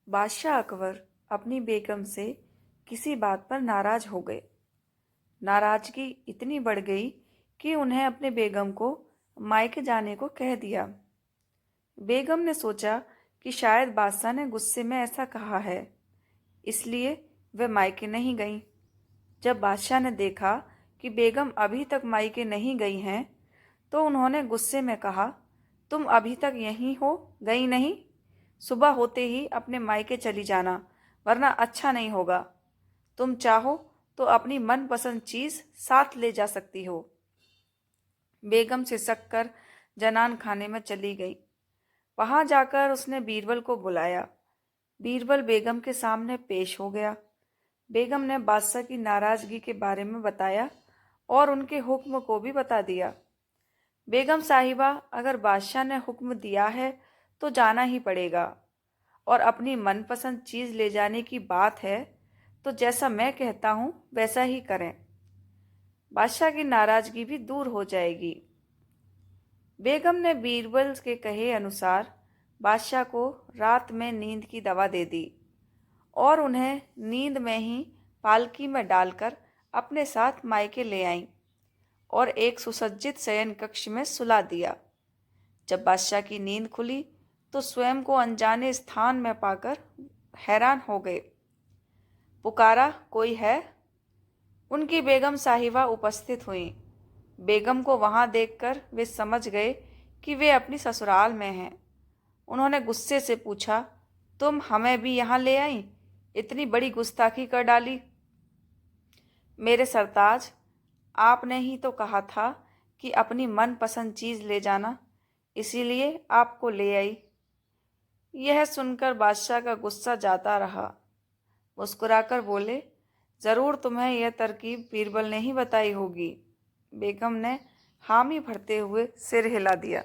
बादशाह अकबर अपनी बेगम से किसी बात पर नाराज हो गए। नाराजगी इतनी बढ़ गई कि उन्हें अपने बेगम को मायके जाने को कह दिया। बेगम ने सोचा कि शायद बादशाह ने गुस्से में ऐसा कहा है, इसलिए वे मायके नहीं गईं। जब बादशाह ने देखा कि बेगम अभी तक मायके नहीं गई हैं, तो उन्होंने गुस्से में कहा, तुम अभी तक यहीं हो, गई नहीं? सुबह होते ही अपने मायके चली जाना, वरना अच्छा नहीं होगा। तुम चाहो तो अपनी मनपसंद चीज साथ ले जा सकती हो। बेगम सिसक कर जनान खाने में चली गई। वहां जाकर उसने बीरबल को बुलाया। बीरबल बेगम के सामने पेश हो गया। बेगम ने बादशाह की नाराजगी के बारे में बताया और उनके हुक्म को भी बता दिया। बेगम साहिबा, अगर बादशाह ने हुक्म दिया है तो जाना ही पड़ेगा, और अपनी मनपसंद चीज ले जाने की बात है तो जैसा मैं कहता हूं वैसा ही करें। बादशाह की नाराजगी भी दूर हो जाएगी। बेगम ने बीरबल के कहे अनुसार बादशाह को रात में नींद की दवा दे दी और उन्हें नींद में ही पालकी में डालकर अपने साथ मायके ले आईं और एक सुसज्जित शयन कक्ष में सुला दिया। जब बादशाह की नींद खुली तो स्वयं को अनजाने स्थान में पाकर हैरान हो गए। पुकारा, कोई है? उनकी बेगम साहिबा उपस्थित हुईं। बेगम को वहां देखकर वे समझ गए कि वे अपनी ससुराल में हैं। उन्होंने गुस्से से पूछा, तुम हमें भी यहाँ ले आई? इतनी बड़ी गुस्ताखी कर डाली। मेरे सरताज, आपने ही तो कहा था कि अपनी मनपसंद चीज ले जाना, इसीलिए आपको ले आई। यह सुनकर बादशाह का गुस्सा जाता रहा। मुस्कुराकर बोले, जरूर तुम्हें यह तरकीब बीरबल ने ही बताई होगी। बेगम ने हामी भरते हुए सिर हिला दिया।